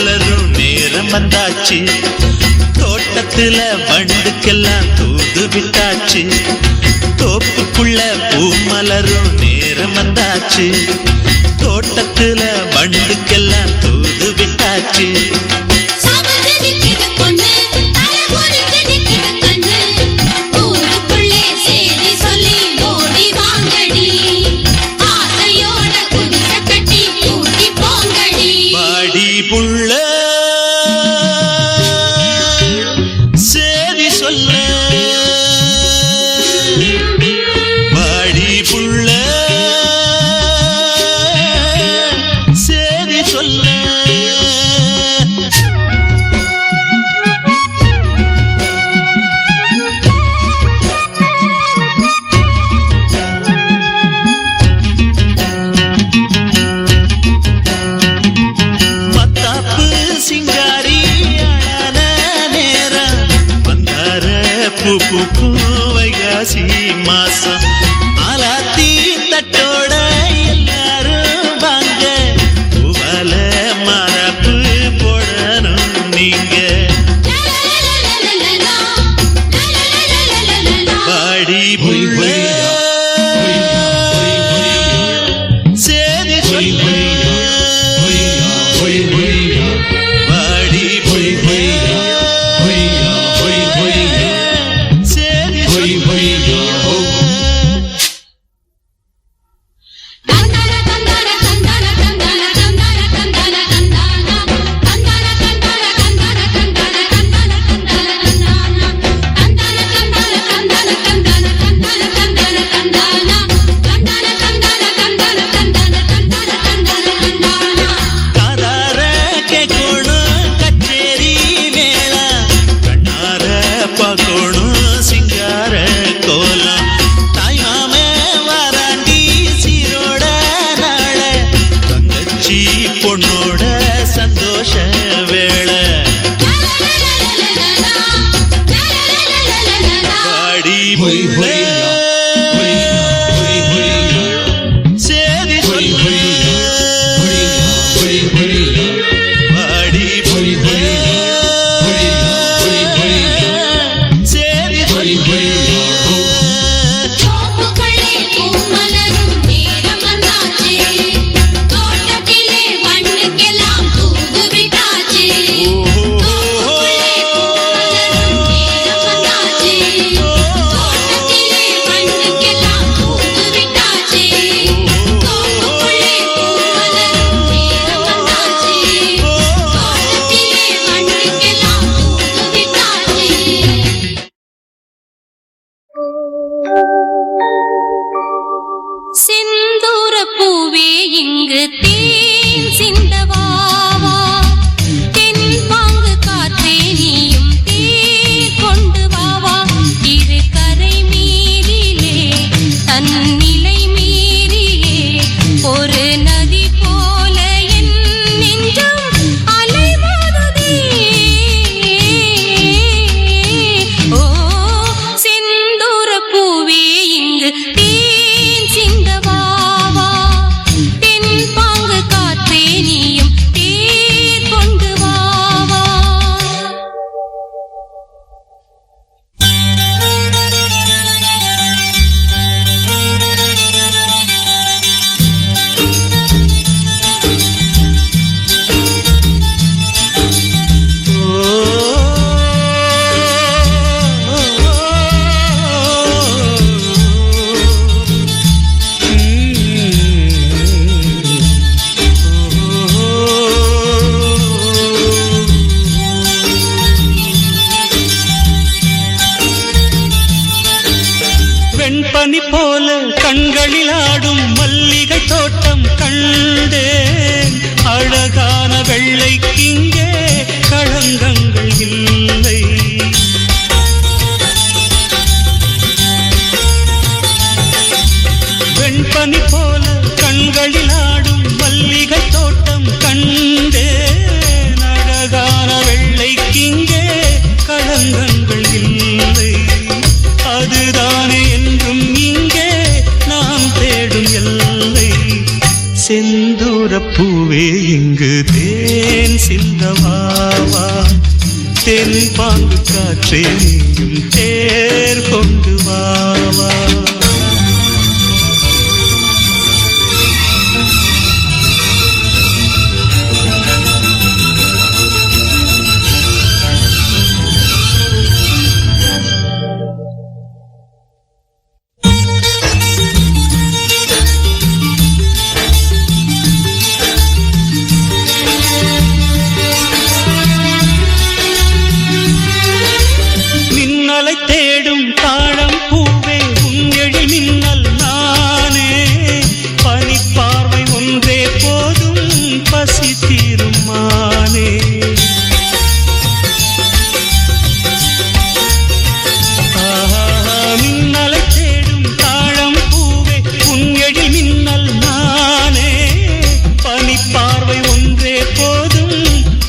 மலரும் நேரம் வந்தாச்சு. தோட்டத்துல வண்டுக்கெல்லாம் தூது விட்டாச்சு. தோப்புக்குள்ள பூ மலரும் நேரம் வந்தாச்சு. தோட்டத்துல வண்டுக்கெல்லாம் தூது விட்டாச்சு. புள்ள சேதி சொல்ல வாடி புள்ள சேதி சொல்ல. வைகாசி மாசம் ஆலாத்தி தட்டோட எல்லாரும் வாங்க. பூவால மரப்பு போடணும் நீங்க. பாடி புள்ள சேதி சொல்ல வாடி புள்ள பொண்ணோட சந்தோஷ வேளை. பாடி புள்ள சேதி சொல்ல பாடி புள்ள சேதி சொல்ல. செந்தூர பூவே இங்கு தேன் சிந்தவாவா. தென் பாங்கு காற்றே நீயும் தேர் கொண்டு வாவா. இரு கரை மீறிலே தன்னிலை மீறிலே ஒரு நதி போல என் நெஞ்சம் அலைமோதுதே. ஓ செந்தூர பூவே இங்கு வெண்பனி போல கண்களில் ஆடும் மல்லிகை தோட்டம் கண்டேன். அழகான வெள்ளைக்கிங்கே களங்கங்கள் இல்லை. வெண்பனி போல கண்களில் ஆடும் மல்லிகை தோட்டம் கண்டேன். அழகான வெள்ளைக்கிங்கே களங்கங்கள் இல்லை. அதுதானே என்றும் இங்கே நாம் தேடும் எல்லை. செந்தூர பூவே இங்கு தேன் சிந்தவா. தென்பாங்கு காற்றே நீயும் தேர் கொண்டு வாவா. தேடும் தாழம் பூவே உங்கெழி மின்னல் நானே, பனிப்பார்வை ஒன்றே போதும் பசி தீரும் மானே. மின்னலை தேடும் தாழம் பூவே உங்கெழி மின்னல் நானே, பனிப்பார்வை ஒன்றே போதும்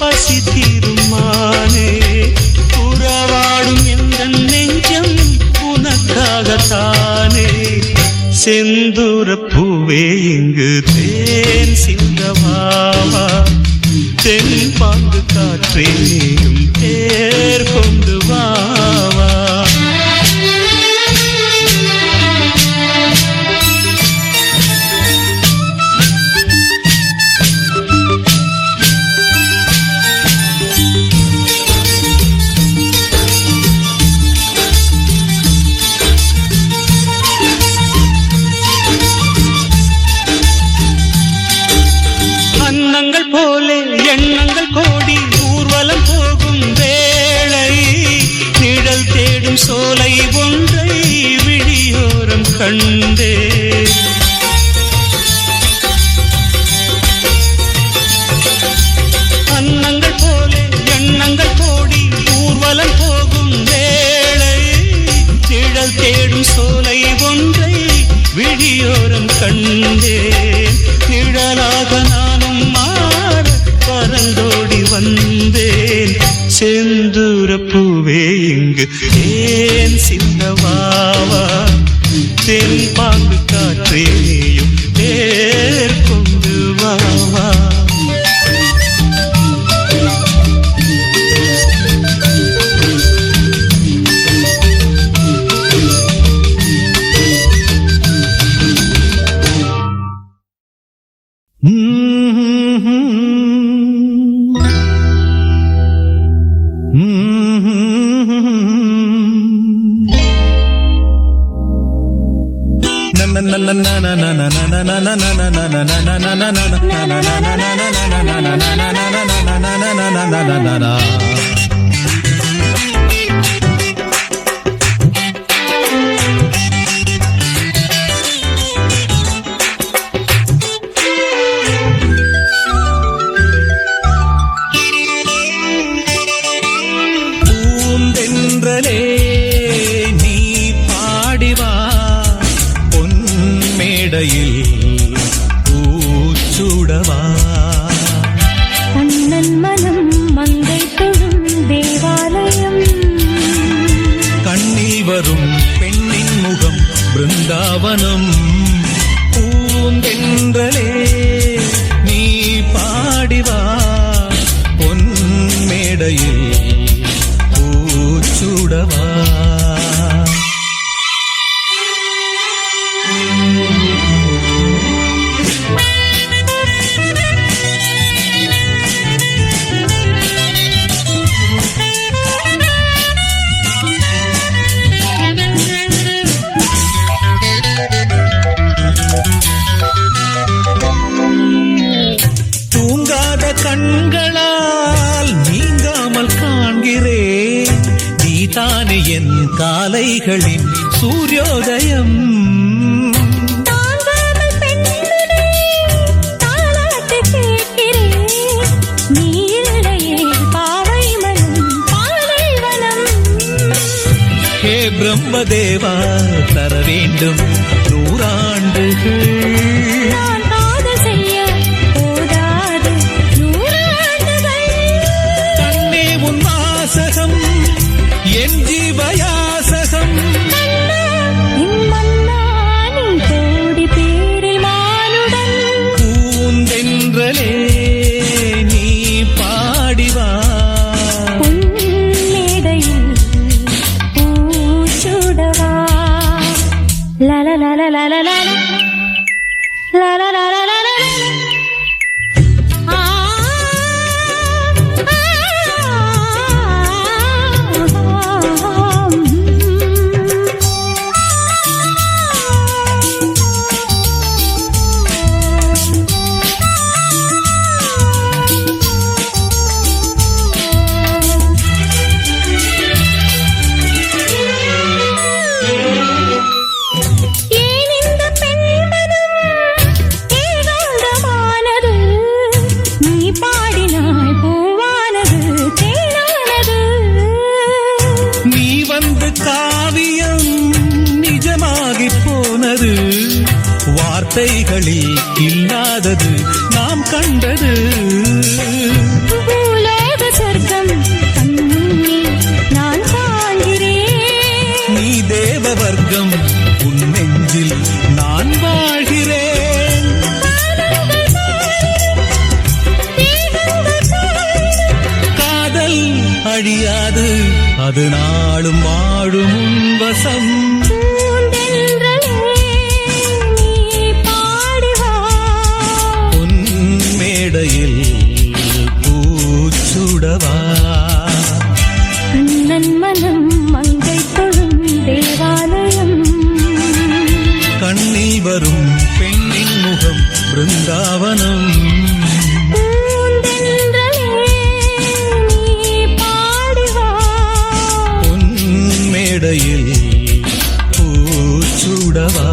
பசி தீரும் மானே. உறவாடும் எந்த நெஞ்சம் உனக்காகத்தானே, செந்தூர பூவே இங்கு தேன் சிந்தவாவா. தென்பாங்கு காற்றே நீயும் தேர் கொண்டு வாவா. போலே எண்ணங்கள் கோடி ஊர்வலம் போகும் வேளை, நிழல் தேடும் சோலை ஒன்றை விழியோரம் கண்டே. அன்னங்கள் போலே எண்ணங்கள் கோடி ஊர்வலம் போகும் வேளை, நிழல் தேடும் சோலை ஒன்றை விழியோரம் கண்டே. நிழலாக நானும் மாற பறந்தோடி வந்தேன், செந்தூர பூவே இங்கு ஏன் சிந்தவாவா. தென்பாங்கு காற்றே நீயும் தேர் கொண்டு வாவா. கண்ணன் மனம் மங்கை தொழும் தேவாலயம், கண்ணில் வரும் பெண்ணின் முகம் பிருந்தாவனம். பூந்தென்றலே நீ பாடிவா, பொன் மேடையில் பூச்சுடவா. கண்களால் நீங்காமல் காண்கிறேன், நீதானே என் காலைகளின் சூரியோதயம். ஹே பிரம்மதேவா தர வேண்டும் 100 ஆண்டுகள். என் ஜீவயாசகம் கோடி பேரில் மானுடன், பூந்தென்றலே நீ பாடிவா, பொன் வார்த்தைகளில் இல்லாதது நாம் கண்டது. பூலோக சொர்க்கம் கண்முன்னே நான் காண்கிறேன். நீ தேவ வர்க்கம் உன் நெஞ்சில் நான் வாழ்கிறேன். காதல் அழியாது அது நாளும் வாழும் உன் வசம். உன் மேடையில் பூச்சுடவா கண்ணன் மனம் மங்கை தொழும் தேவாலயம். கண்ணில் வரும் பெண்ணின் முகம் பிருந்தாவனம். உன் மேடையில் பூச்சுடவா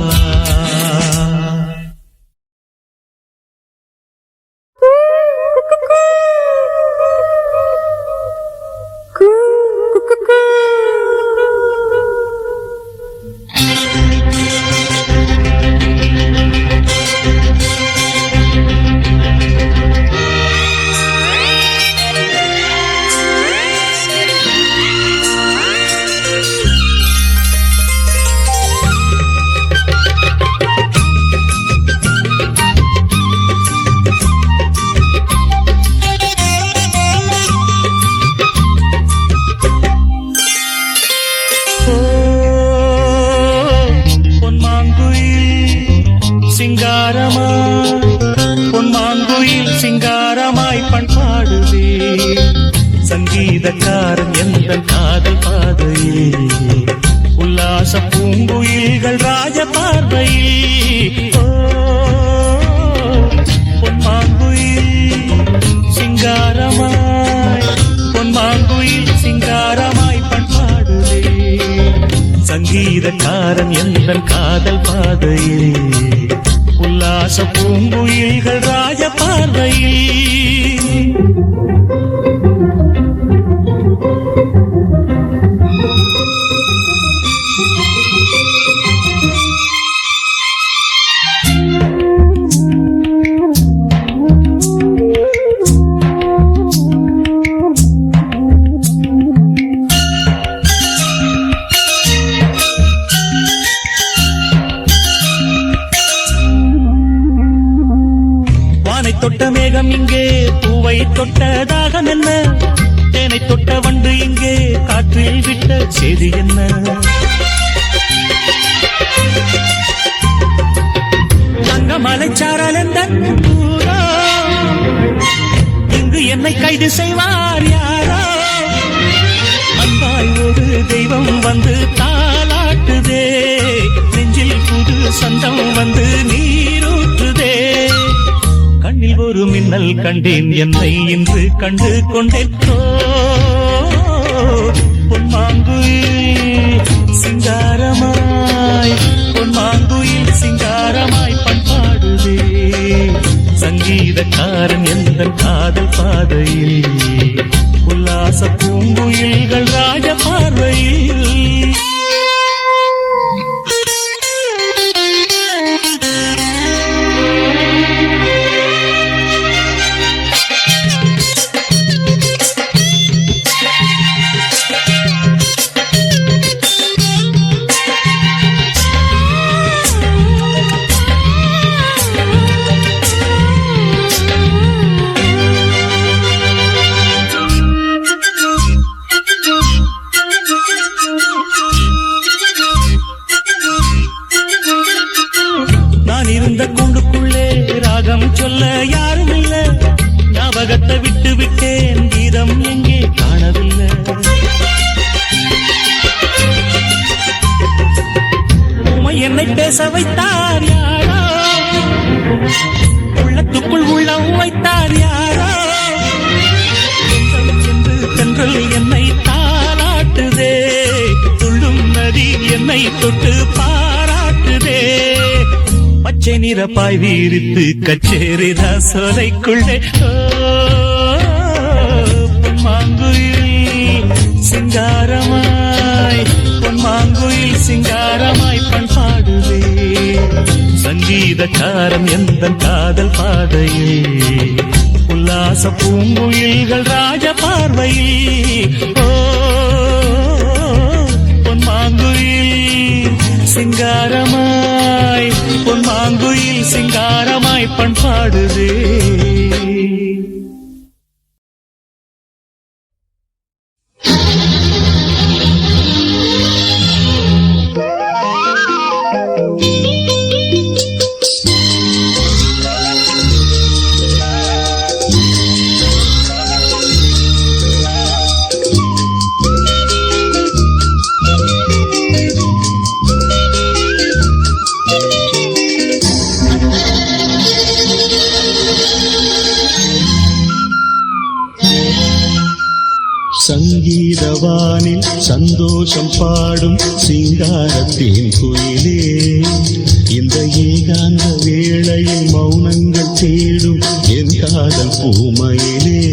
சிங்காரமாய் பண்பாடுதே சங்கீதக்காரன் எந்த காதல் பாதையில் உல்லாச பூங்குயில்கள் ராஜ பார்வையில். பொன்மாங்குயில் சிங்காரமாய் பண்பாடுதே சங்கீதக்காரன் எந்த காதல் பாதையில் உல்லாச பூங்குயில்கள் ராஜ பார்வையில். தொட்ட மேகம் இங்கே பூவை தொட்ட தாகம் என்ன, தேனை தொட்ட வண்டு இங்கே காற்றில் விட்ட செய்தி என்ன. தங்க மலைச்சாரல் எந்த இங்கு என்னை கைது செய்வார் யாரோ. அன்பாய் ஒரு தெய்வம் வந்து தாலாட்டுதே, நெஞ்சில் புது சந்தம் வந்து நீரூற்றுதே. கண்ணில் ஒரு மின்னல் கண்டேன் என்னை இன்று கண்டு கொண்டேன். பொன்மாங்குயில் சிங்காரமாய் பண்பாடுதே சங்கீதக்காரன் எந்த காதல் பாதையில் உல்லாச பூங்குயில்கள் ராஜ பார்வையில். சொல்ல யாரும் இல்ல, ஞாபகத்தை விட்டு விட்டேன், கீதம் எங்கே காணவில்லை. உமை என்னை பேச வைத்தார் யாரோ, உள்ளத்துக்குள் உள்ளம் வைத்தார் யாரோ. என்று தென்றல் என்னை தாலாட்டுதே, துள்ளும் நதி என்னை தொட்டு பாராட்டுதே. பச்சை நிறப்பாய் வீரித்து கச்சேரித சோலைக்குள்ளே பொன்மாங்குயில் சிங்காரமாய் பண்பாடுவே சங்கீத சங்கீத காரம் எந்த காதல் பாதையில் உல்லாச பூங்குயில்கள் ராஜ பார்வையில் பொன்மாங்குயில் சிங்காரமாய் பொன்மாங்குயில் சிங்காரமாய் பண்பாடுதே. சங்கீதவானில் சந்தோஷம் பாடும் சிங்காரத்தின் குயிலே, இந்த ஏகாந்த வேளையில் மௌனங்கள் தேடும் என் காதல் பூமையிலே.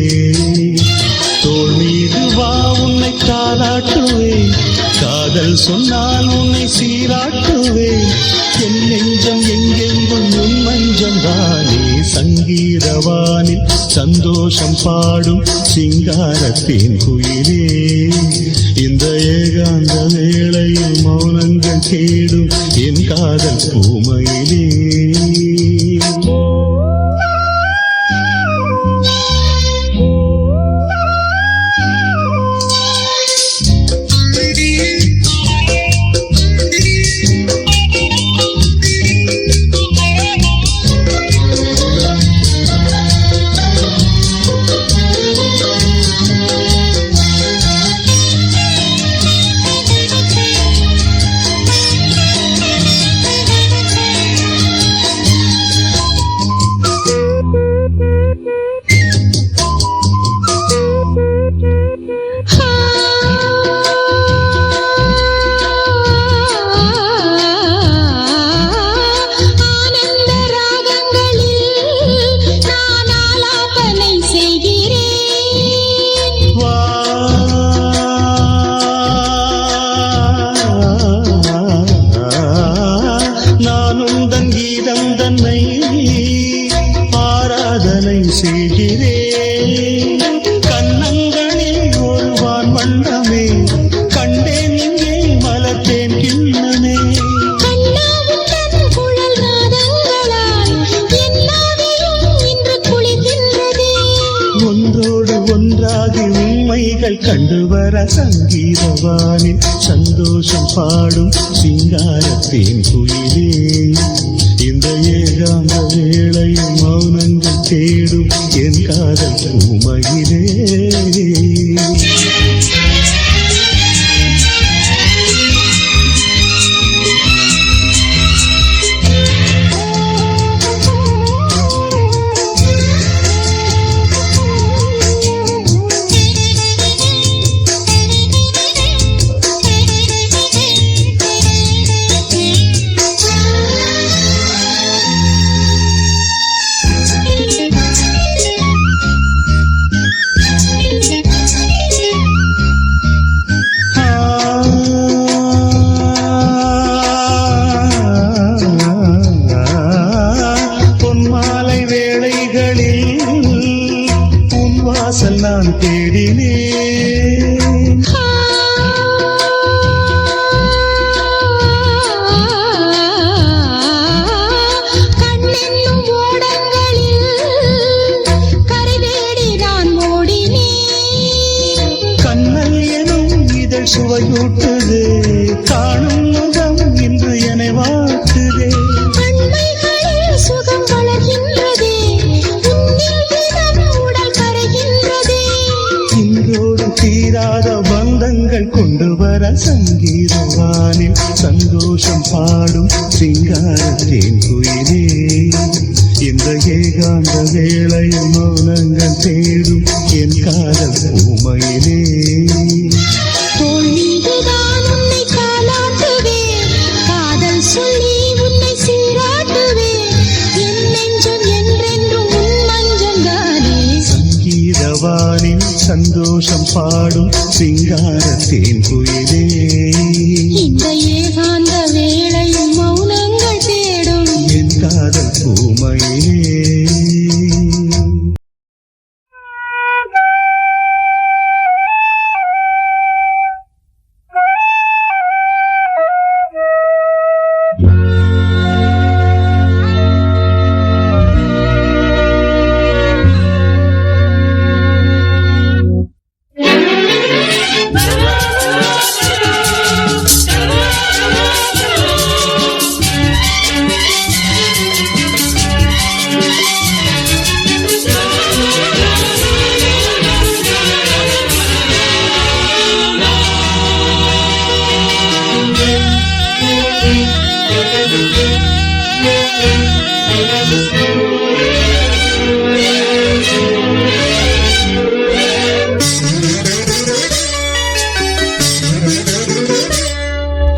தோள் மீது வா உன்னை தாலாட்டுவேன், காதல் சொன்னால் உன்னை சீராட்டுவேன். என் நெஞ்சம் எங்கெங்கும் உன் மஞ்சம் தானே. சங்கீதவானில் சந்தோஷம் பாடும் சிங்காரத்தின் குயிலே, இந்த ஏகாந்த வேளையில் மௌனங்கள் தேடும் என் காதல் பூமையிலே. கண்டு வர சங்கீதவானில் சந்தோஷம் பாடும் சிங்காரத்தின் குயிலே, இந்த ஏகாந்த வேளையில் மௌனங்கள் தேடும் என் காதல் பூமையிலே. நான் தேடினேன் கண்ணென்னும் ஓடங்களில் கரைதேடி நான் ஓடினேன். கண்ணல் எனும் இதழ் சுவையூட்டுது, காணும் முகம் இன்று என்னை வாழ்த்துதே. கண்மைகளில் சுகம் வளர்கின்றதே, தீராத பந்தங்கள் கொண்டு வர சங்கீதவானில் சந்தோஷம் பாடும் சிங்காரத்தின் குயிலே, இந்த ஏகாந்த வேளையில் மௌனங்கள் தேடும் என் காதல் பூமையிலே. தோள் மீதுதான் உன்னை காலாட்டுவேன், காதல் சொல்லி உன்னை சீராட்டுவேன். என் நெஞ்சம் என்றென்றும் உன் மஞ்சந்தானே. சங்கீதவானில் சந்தோஷம் பாடும் சிங்காரத்தின் குயிலே, இந்த ஏகாந்த வேளையில் மௌனங்கள் தேடும் என் காதல்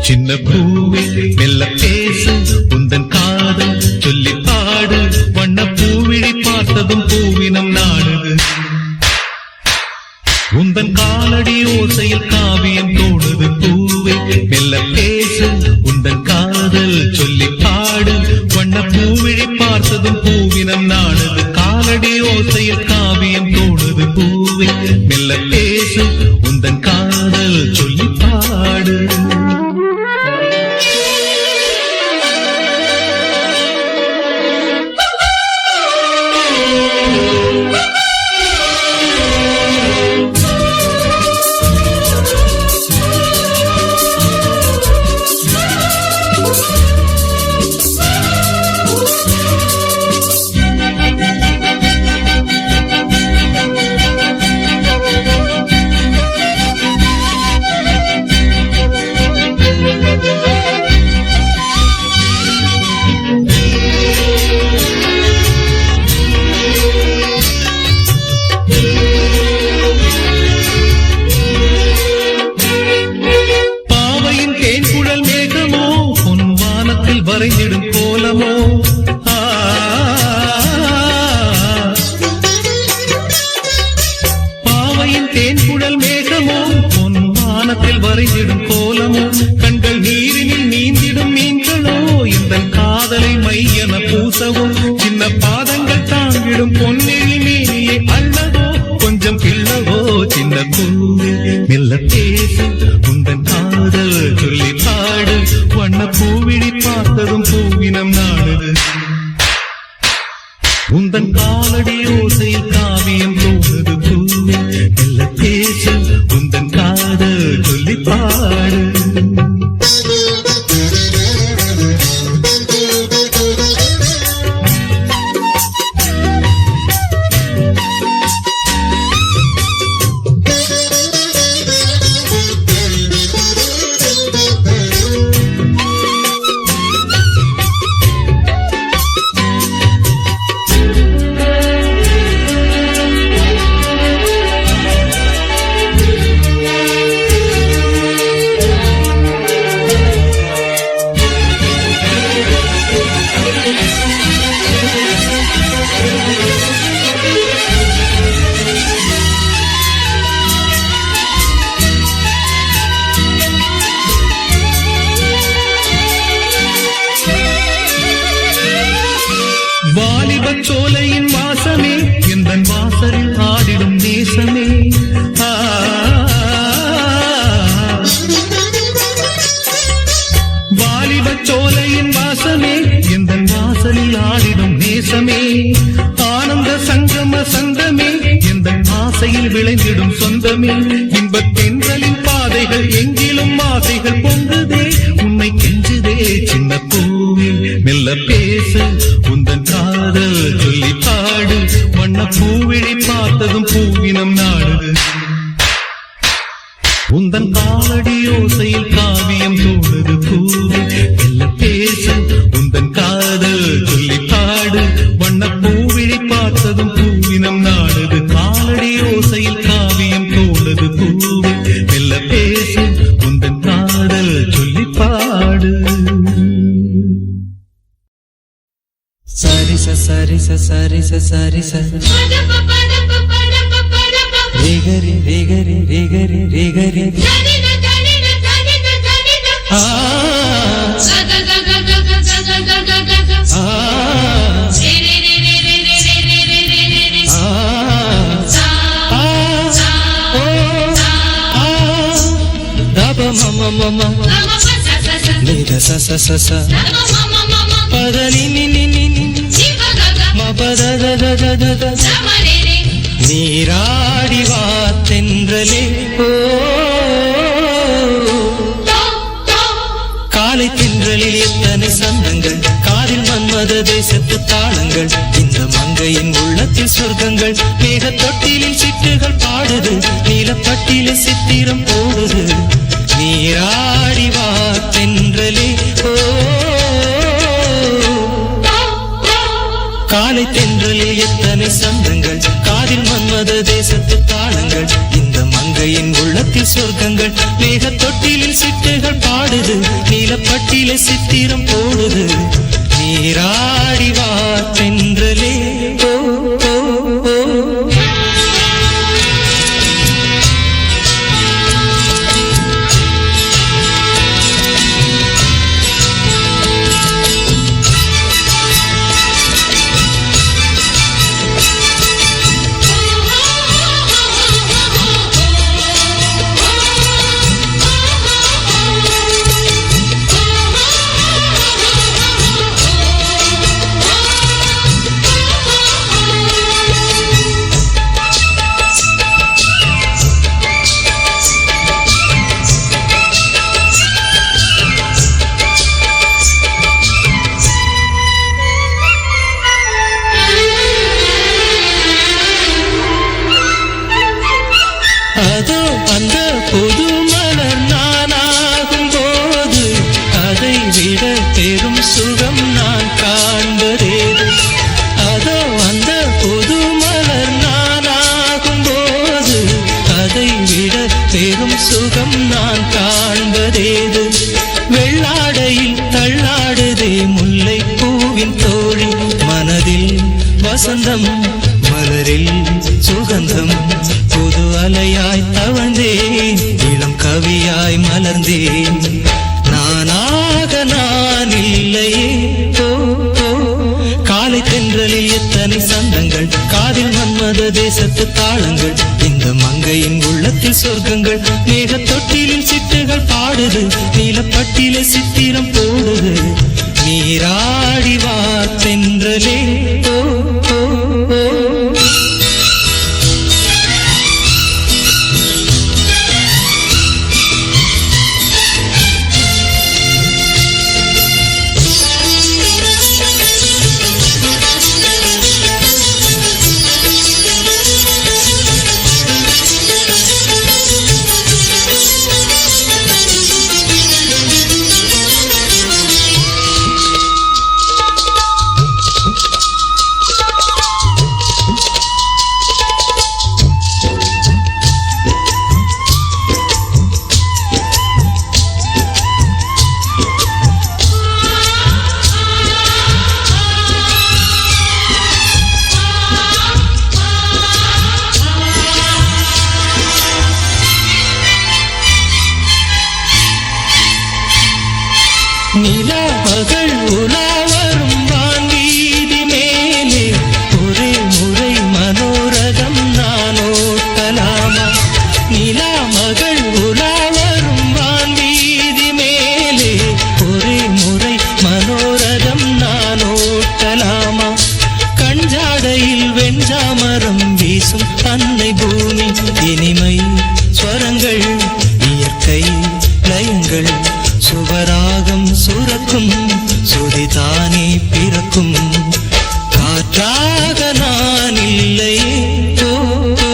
சின்ன பூவே மெல்ல பேசு உந்தன் காதல் சொல்லி பாடு வண்ண பூவிழி பார்த்ததும் பூவினம் நாடுது உந்தன் காலடி ஓசையில் காவியம் தோணுது பூவே மெல்ல பேசு உந்தன் காதல் சொல்லி பாடு வண்ண பூவிழி பார்த்ததும் பூவினம் நாடுது காலடி ஓசையில் காவியம் தோணுது பூவே மெல்ல பேசு உந்தன் காதல் சொல்லி பாடு வரைந்திடும் கோலமோ பாவையின் தேன்குழல் மேகமோ பொன் வானத்தில் வரைந்திடும் கோலமோ கண்கள் நீரினில் நீந்திடும் மீன்களோ இந்த காதலை மையென பூசவோ சின்ன பாதங்கள் தாங்கிடும் பொன்னெழி மேனியை அல்லவோ கொஞ்சம் கிள்ளவோ சின்ன பூவே மெல்ல பேசு உந்தன் காதல் சொல்லி பாடு வண்ண பூவிழி பார்த்ததும் பூவினம் நாடுது உந்தன் காலடி ஓசையில் காவியம் தோணுது பூவே மெல்ல பேசு உந்தன் காதல் சொல்லி பாடு சோலையின் வாசமே எந்தன் வாசலில் ஆடிடும் நேசமே வாலிப சோலையின் வாசமே எந்தன் வாசலில் ஆடிடும் நேசமே ஆனந்த சங்கம சங்கமே எந்தன் ஆசையில் விளைந்திடும் சொந்தமே இன்பத் தென்றலின் பாதைகள் எங்கிலும் ஆசைகள் பொங்குதே உன்னை கெஞ்சுதே சின்ன பூவே மெல்ல பேசு உந்தன் காதல் சொல்லி பாடு வண்ண பூவிழி பார்த்ததும் பூவினம் நாடுது உந்தன் காலடி ஓசையில் காவியம் தோணுது பூவே மெல்ல பேசு உந்தன் காதல் சொல்லி பாடு வண்ண பூவிழி பார்த்ததும் பூவினம் நாடுது காலடி ஓசையில் காவியம் தோணுது பூவே மெல்ல பேசு உந்தன் காதல் சொல்லி பாடு Sarisa sarisa sarisa sarisa Rigari rigari rigari rigari Daba mama mama Nida sa sa sa sa Padani ni ni ni நீராடி வா தென்றலே காலை தென்றலில் எத்தனை சந்தங்கள் காதில் மன்மத தேசத்து தாளங்கள் இந்த மங்கையின் உள்ளத்தில் சொர்க்கங்கள் மேக தொட்டிலில் சிட்டுகள் பாடுது நீலப்பட்டில சித்திரம் போடுது நீராடி வா தென்றலே காலை தென்றலில் எத்தனை சந்தங்கள் காதில் மன்மத தேசத்து தாளங்கள் இந்த மங்கையின் உள்ளத்தில் சொர்க்கங்கள் மேக தொட்டிலில் சிட்டுகள் பாடுது பட்டில சித்திரம் போடுது நீராடி வா தென்றலே ஓ ஓ ஓ அதோ அந்த புது மலர் நானாகும் போது அதை விட பெரும் சுகம் நான் காண்பதேது அதோ அந்த புது மலர் நானாகும் போது அதை விட பெரும் சுகம் நான் காண்பதேது வெள்ளாடையில் தள்ளாடுதே முல்லை பூவின் தோழி மனதில் வசந்தம் மலரில் சுகந்தம் புது அலையாய் தவழ்ந்தேன் இளம் கவியாய் மலர்ந்தேன் நானாக நான் இல்லையே ஓ ஓ காலை தென்றலில் எத்தனை சந்தங்கள் காதில் மன்மத தேசத்து தாளங்கள் இந்த மங்கையின் உள்ளத்தில் சொர்க்கங்கள் மேக தொட்டிலில் சிட்டுகள் பாடுது நீலப்பட்டில சித்திரம் போடுது நீராடி வா தென்றலே ஓ ஓ ஓ நிலா மகள் உலா வரும் வான்வீதி மேலே ஒரே முறை மனோரகம் நான் ஓட்டலாமா நிலா மகள் உலா வரும் வான்வீதி மேலே ஒரே முறை மனோரகம் நான் ஓட்டலாமா கஞ்சாடையில் வெஞ்சாமரம் வீசும் அன்னை பூமி இனிமை ஸ்வரங்கள் இயற்கை லயங்கள் சுவராகம் சுரக்கும் சுதிதானே பிறக்கும் காற்றாக நான் இல்லையே ஓ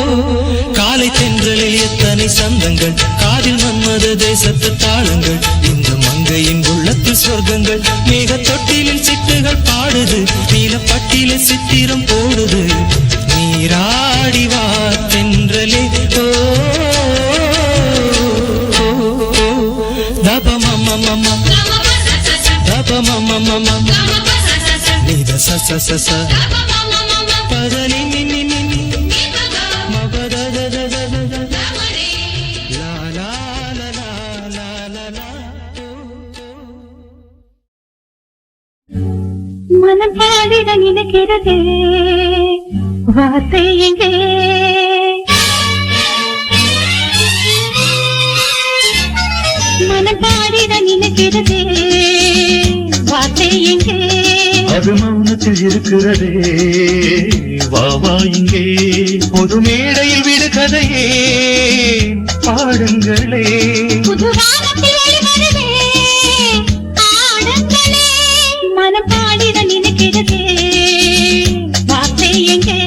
காலை தென்றலில் எத்தனை சந்தங்கள் காதில் மன்மத தேசத்து தாளங்கள் இந்த மங்கையின் உள்ளத்தில் சொர்க்கங்கள் மேக தொட்டிலில் சிட்டுகள் பாடுது நீலப்பட்டில சித்திரம் போடுது நீராடி வா தென்றலே ஓ தப மம மம தப மம மம நித ச ச ச ச பதனி நி நி நி மபத த த த த லா லா லா லா லா லா மனம் பாடிட நினைக்கிறதே வார்த்தை எங்கே மனம் பாடிட நினைக்கிறதே வார்த்தை எங்கே அது மௌனத்தில் இருக்கிறதே வா வா இங்கே பொது மேடையில் விடு கதையே பாடுங்களே புது வானத்தில் வெளிவருதே ஆடுங்களே மனம் பாடிட நினைக்கிறதே வார்த்தை எங்கே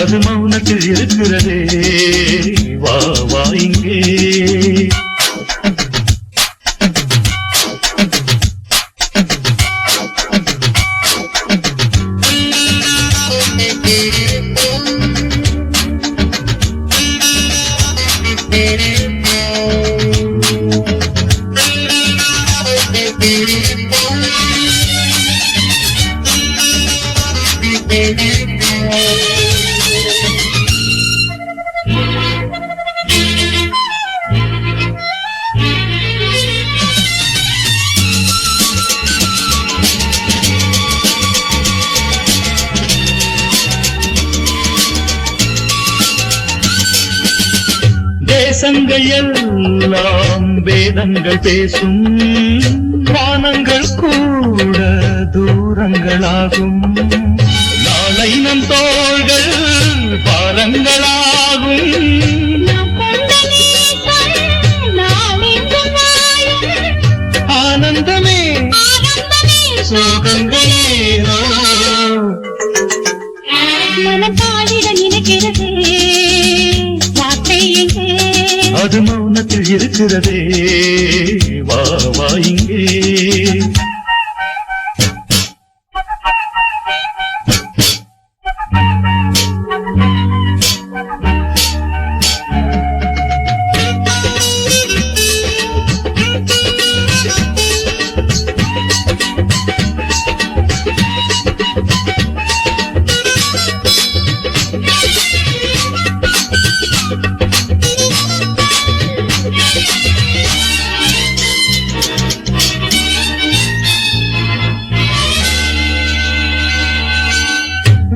அது மௌனத்தில் இருக்கிறதே வா வா இங்கே தேசங்கள் எல்லாம் வேதங்கள் பேசும் வானங்கள் கூட தூரங்களாகும் நாளை நம் தோள்கள் பாரங்களாகும் ஆனந்தமே சோகங்களேனோ மனப்பாடிட நினைக்கிறதே வார்த்தை எங்கே அது மௌனத்தில் இருக்கிறதே வா வா இங்கே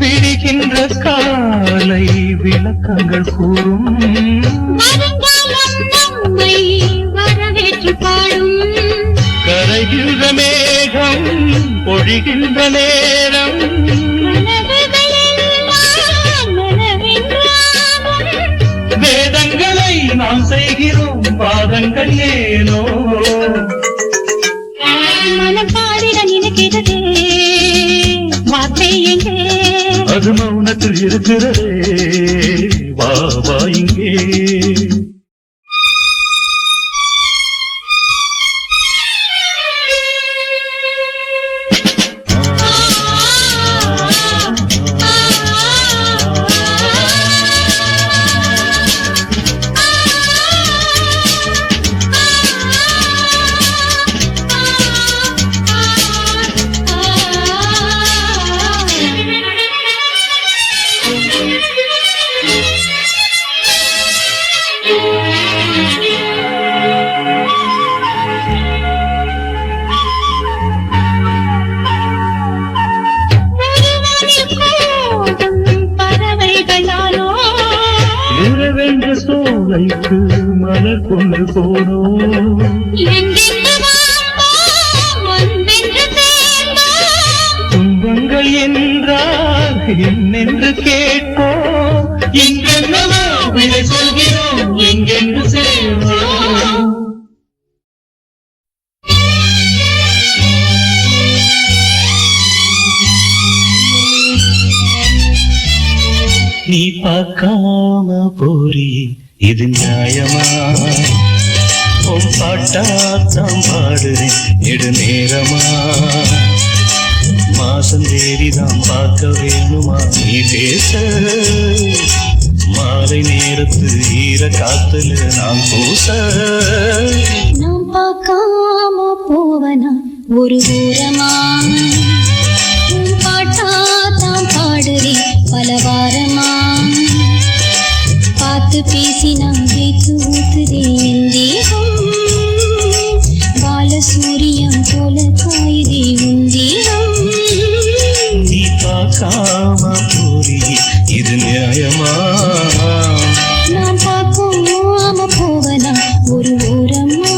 விடுகின்ற காலை விளக்கங்கள் கூறும் வருங்காலம் நம்மை வரவேற்று பாடும் கரைகின்ற மேகம் பொழிகின்ற நேரம் வேதங்களை நாம் செய்கிறோம் பாதங்கள் ஏனோ மனப்பாடிட நினைக்கிறதே வார்த்தை எங்கே அது மௌனத்தில் இருக்கிறதே வா வா இங்கே இரவென்ற சோலைக்கு மலர் கொண்டு போனோம் துன்பங்கள் என்றால் என்னென்று கேட்போம் இங்கென்னவோ விடை சொல்கிறோம் எங்கென்று சேர்வோம் நீ பார்க்காம போரி இது நியாயமா உன் பாட்டாத்தான் பாடுறேன் நெடு நேரமா மாசம் தேதிதான் பார்க்க வேணுமா நீ பேச மாலை நேரத்து ஈர காத்துல நான் பூச நாம் பார்க்காம போவனா ஒரு தூரமா பாட்டாத்தான் பாடுறேன் பல வாரமா பார்த்து பேசி நாம் வைத்து ஊத்துதே என் தேகம் பாலசூரியம் போல காயுதே உன் தேகம் நீ பார்க்காம போரி இது நியாயமா நாம் பார்க்காம போவனா ஒரு ஓரமா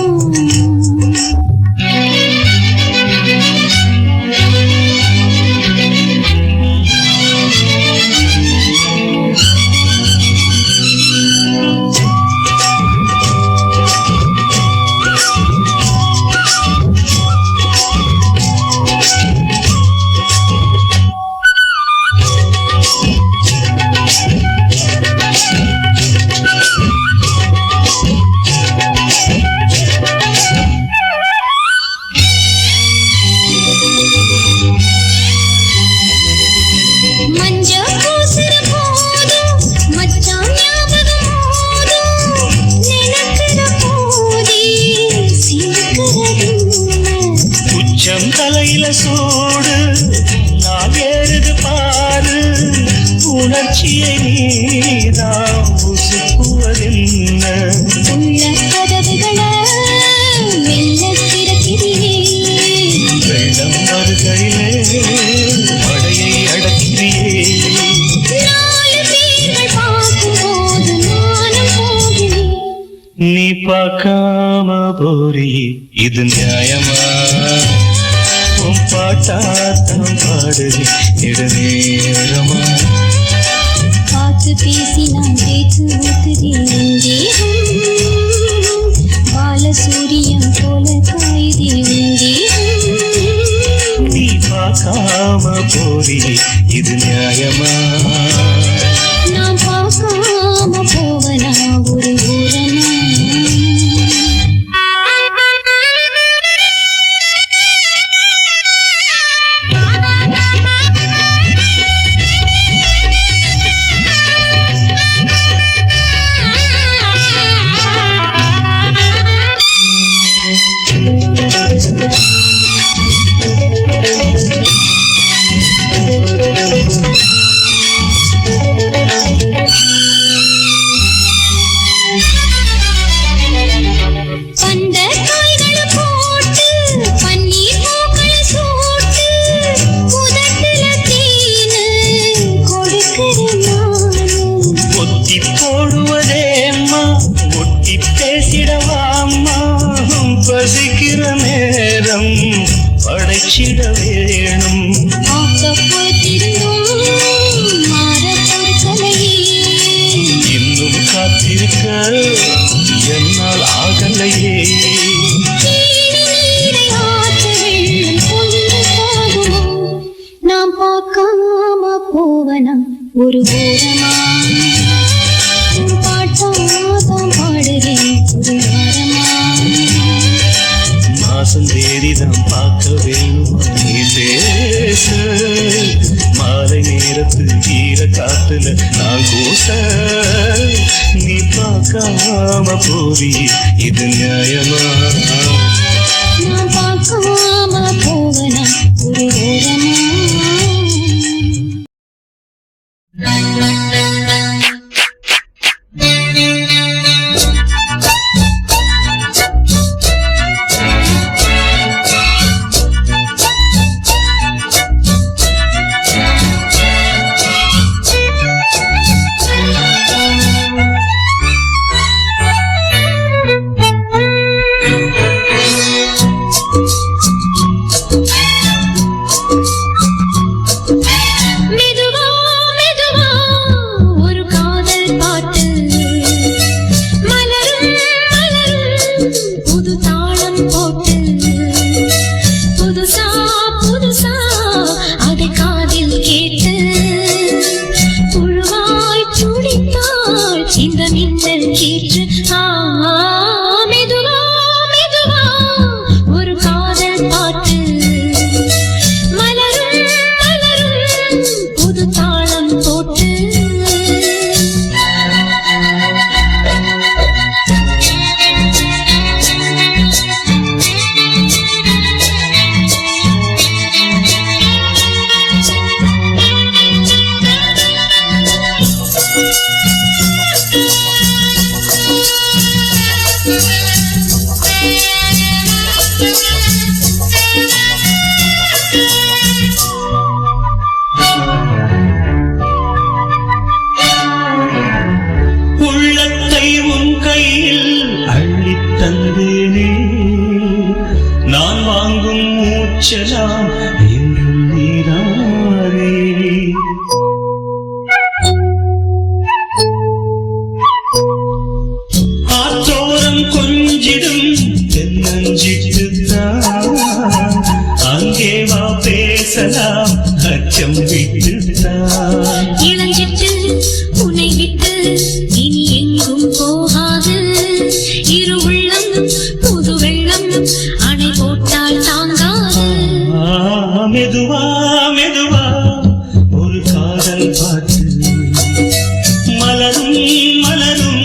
நீ பார்க்காம போறி இது நியாயமா உன் பாட்டாத்தம் பாடுறி நெடுநேரமா பார்த்து பேசி நான் பேச்சு ஊத்துறேன் பாலசூரியம் போல காயுதே நீ பார்க்காம போறி இது நியாயமா நான் பார்க்காம போவனா ஒரு ஊரனா பசிக்கிற நேரம் படைச்சிட வேணும் இன்னும் காத்திருக்க என்னால் ஆகலையே நாம் பார்க்காம போவனா ஒரு ஓரமா பாட்டாதான் பாடுறேன் ஒரு வாரமா மாசம் தேதிதான் பார்க்க வேணுமா நீ பேச மாலை நேரத்து ஈர காத்துல நான் கூட்ட நீ பார்க்காம போறி இது நியாயமா நான் பார்க்காம போவனா ஒரு ஓரமா மூச்சலாம் என்றும் நீராரே ஆற்றோரம் கொஞ்சிடும் தென்னஞ்சிட்டுத்தான் அங்கே வா பேசலாம் அச்சம் விட்டுத்தான் இளஞ்சிட்டு உன்னை விட்டு இனி எங்கும் போகாது இரு உள்ளம் புது வெள்ளம் அணை போட்டால் தாங்காது மெதுவா மெதுவா ஒரு காதல் பாட்டு மலரும் மலரும்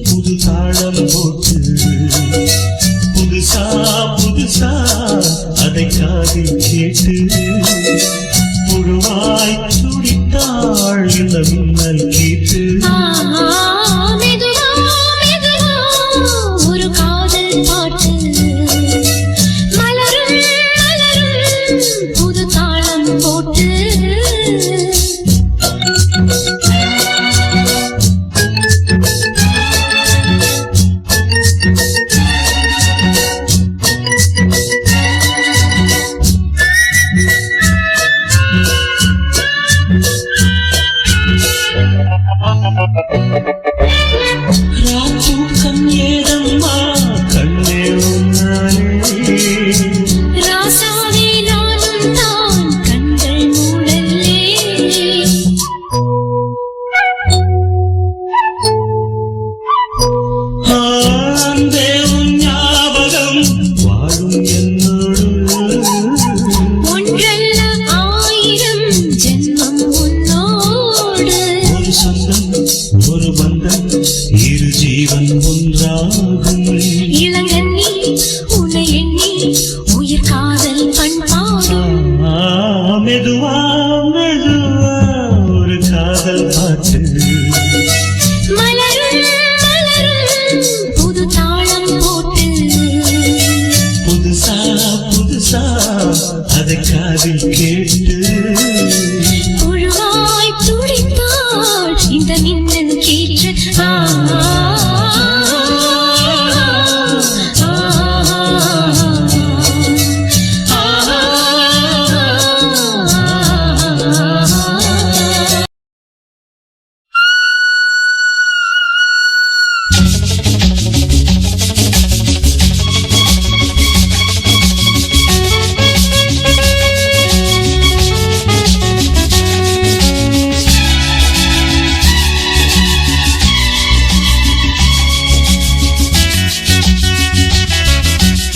புது தாளம் போட்டு புதுசா புதுசா அதை காதில் கேட்டு புழுவாய் துடித்தாள் இந்த மின்னல் கேட்டு ஒரு காதல் பாட்டு மலரும் மலரும் புது தாளம் போட்டு அன்பே உன் ஞாபகம் வாழும் என்னோடு ஒன்றல்ல ஆயிரம் ஜென்மம் உன்னோடு ஒரு சொந்தம் ஒரு பந்தம் இரு ஜீவன் ஒன்றாகும் இளங்கண்ணி உன்னை எண்ணி உயிர் காதல் பண்பாடும் மெதுவா மெதுவா ஒரு காதல் பாட்டு மலரும் மலரும் புது தாளம் போட்டு புதுசா புதுசா அதை காதில் கேட்டு புழுவாய் துடித்தாள் இந்த மின்னல் கீற்று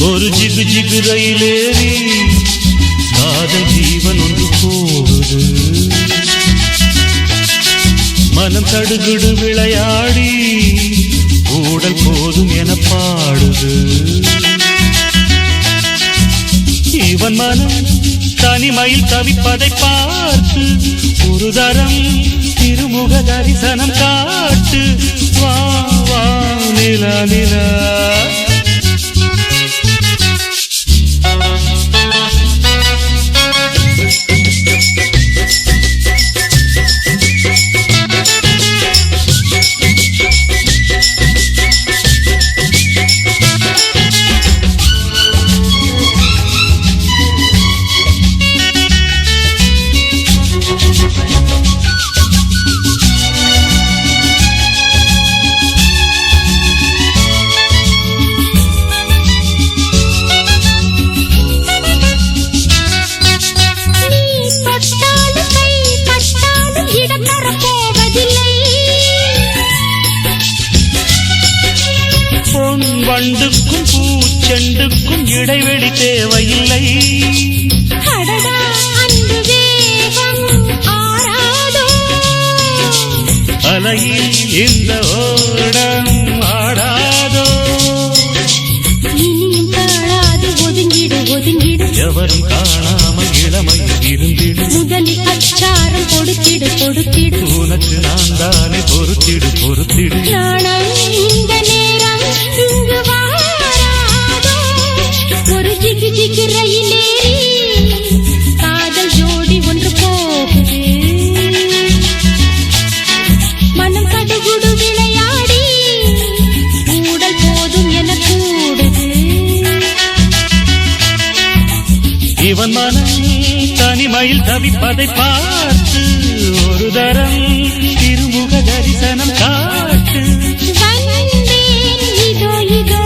ஒரு ஜிகு ஜிகு ரயிலேறி காதல் ஜீவன் ஒன்று போகுது மனம் தடுகுடு விளையாடி ஊடல் போதும் என பாடுது இவன் மனம் தனிமையில் தவிப்பதை பார்த்து ஒரு தரம் திருமுக தரிசனம் காட்டு வா வா நிலா நிலா வண்டுக்கும் பூச்செண்டுக்கும் இடைவெளி தேவையில்லை அடடா அன்பு வேகம் ஆராதோ அலையில் இந்த ஓடம் ஆடாதோ இனியும் தாழாது ஒதுங்கிடு ஒதுங்கிடு எவரும் காணாமல் இளமையில் இருந்திடு முதலில் அச்சாரம் கொடுத்திடு கொடுத்திடு உனக்கு நான் தானே பொறுத்திடு பொறுத்திடு நாணம் இந்த நேரம் இங்கு வாராதோ ஒரு ஜிகு ஜிகு ரயிலேறி காதல் ஜோடி ஒன்று போகுது மனம் கடுகுடு விளையாடி ஊடல் போதும் என கூடுது இவன் மனம் தனிமையில் தவிப்பதை பார்த்து ஒரு தரம் திருமுக தரிசனம் காட்டு வந்தேன் இதோ இதோ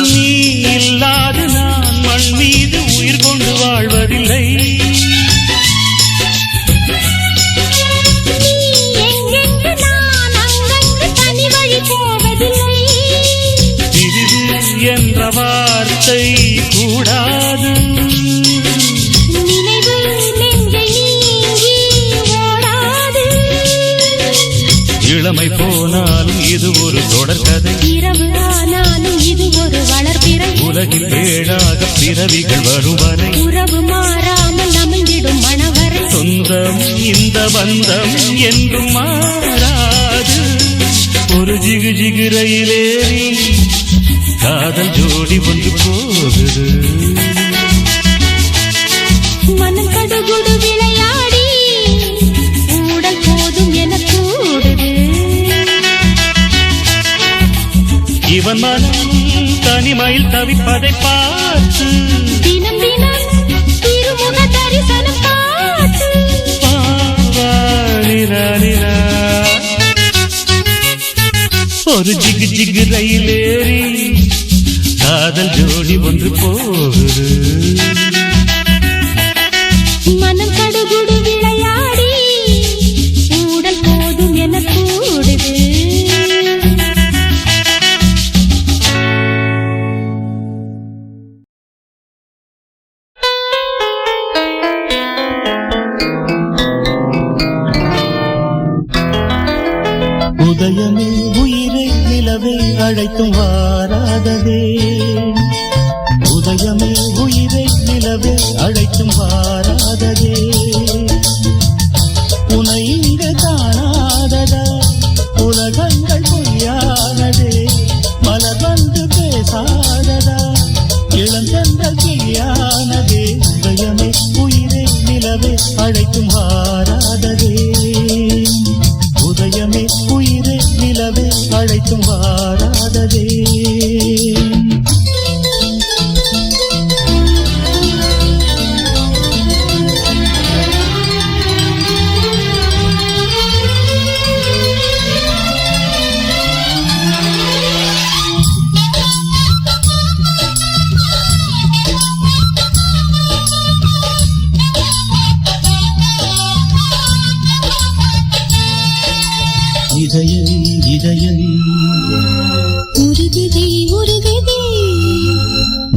நீ இல்லாது நான் மண் மீது உயிர் கொண்டு வாழ்வதில்லை எங்கெங்கு நான் அங்கங்கு தனி வழி போவதில்லை பிரிவு என்ற வார்த்தை கூடாது நினைவு நெஞ்சை நீங்கி ஓடாது இளமை போனாலும் இது ஒரு தொடர்கதை இரவு ஆனாலும் இது ஒரு வளர்பிறை உலகில் ஏழாக பிறவிகள் வரும் வரை உறவு மாறாமல் அமைந்திடும் மணவரை சொந்தம் இந்த பந்தம் என்றும் மாறாது ஒரு ஜிகு ஜிகு ரயிலேறி காதல் ஜோடி ஒன்று போகுது மனம் கடுகுடு விளையாடி ஊடல் போது இவன் மனம் தனிமையில் தவிப்பதை பார்த்து தினம் தினம் திருமுக தரிசனம் பார்த்து பாவாரிரா. ஒரு ஜிகு ஜிகு ரயிலேறி காதல் ஜோடி ஒன்று போகுது. மனம் கடுகுடு விளையாடி ஊடல் போதும் என கூடுது. உதயமே உயிரை நிலவே அழைத்தும் வாராததே. உதயமே உயிரை நிலவே அழைத்தும் வாராததே. உனை இங்கு காணாததா உலகங்கள் பொய்யானதே. மலர் வந்து பேசாததா இளந்தென்றல் கிளியானதே. உதயமே உயிரை நிலவே அழைத்தும் வாராததே. உதயமே உயிரை நிலவே அழைத்தும் வாராததே. இதயம் இதயம் உருகுதே உருகுதே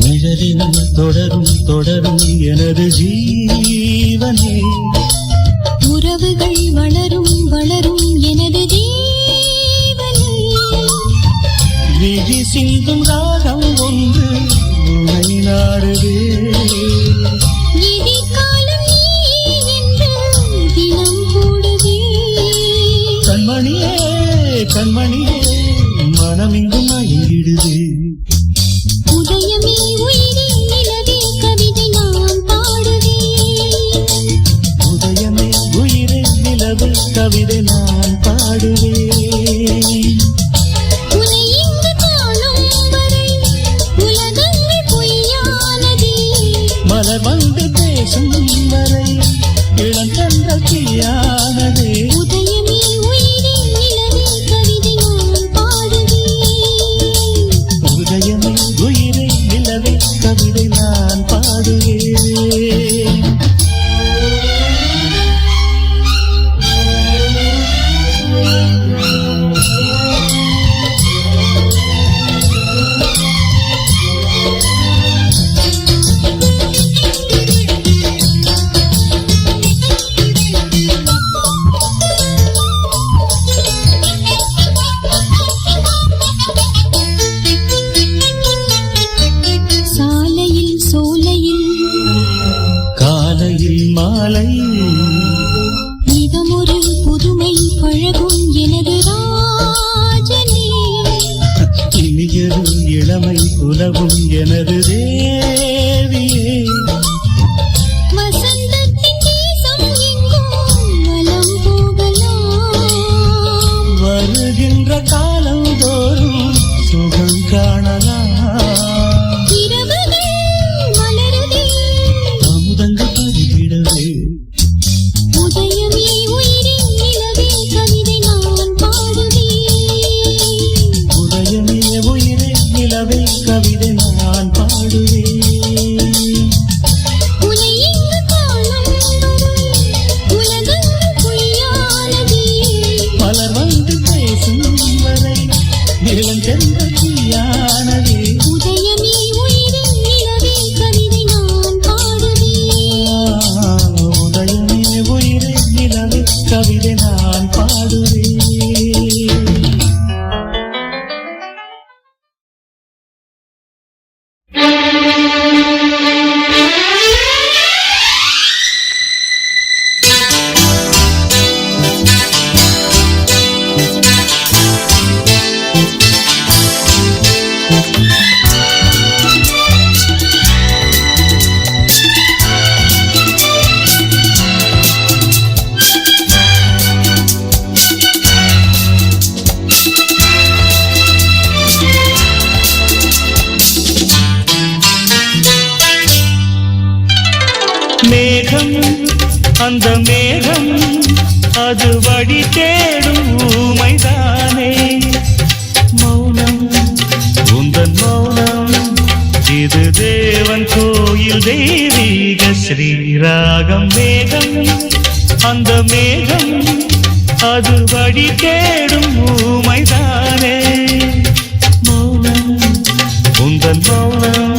நிழலில் தொடரும் தொடரும் எனது ஜீவனே. உறவுகள் வளரும் வளரும் எனது ஜீவனே. விழி சிந்தும் ராகம் ஒன்று உனை நாடுதே. எதிர்காலம் நீ என்று தினம் கூடுதே. கண்மணியே கண்மணியே மனமிங்கும் மயங்கிடுதே. உதயமே உயிரே நிலவே கவிதை நான் பாடுவேன். உதயமே உயிரே நிலவே கவிதை நான் பாடுவேன். உன்னை இங்கு காணும் வரை உலகங்கள் பொய்யானதே. மலர் வந்து பேசும் வரை இளந்தென்றல் கிளியானதே. உதயமே உயிரே நிலவே கவிதை நான் பாடுவேன். உதயமே உயிரை நிலவே கவிதை நான் பாடுவேன். சாலையில் சோலையில் காலையில் மாலை இதமொரு புதுமை பழகும் எனது ராஜனே. இனியொரு இளமை புலவும் எனது தேவியே. வசந்தத்தின் தேசம் எங்கும் வலம் போகலாம். வருகின்ற காலம் தோறும் சுகம் காணலாம். இரவுகள் மலருதே. அமுதங்கள் பருகிடவே. உதயமே உயிரே நிலவே கவிதை நான் பாடுவேன். உதயமே உயிரே நிலவே கவிதை நான் பாடுவேன். உன்னை இங்கு காணும் வரை உலகங்கள் பொய்யானதே. மலர் வந்து பேசும் வரை இளந்தென்றல் கிளியானதே. உதயமே உயிரே நிலவே கவிதை நான் பாடுவேன். உதயமே உயிரே நிலவே கவிதை நான் பாடுவேன். அந்த மேகம் அது வழி தேடும் ஊமைதானே. மௌனம் உந்தன் மௌனம் இது தேவன் கோயில் தெய்வீக ஸ்ரீராகம். மேகம் அந்த மேகம் அது வழி தேடும் ஊமைதானே. மௌனம் உந்தன் மௌனம்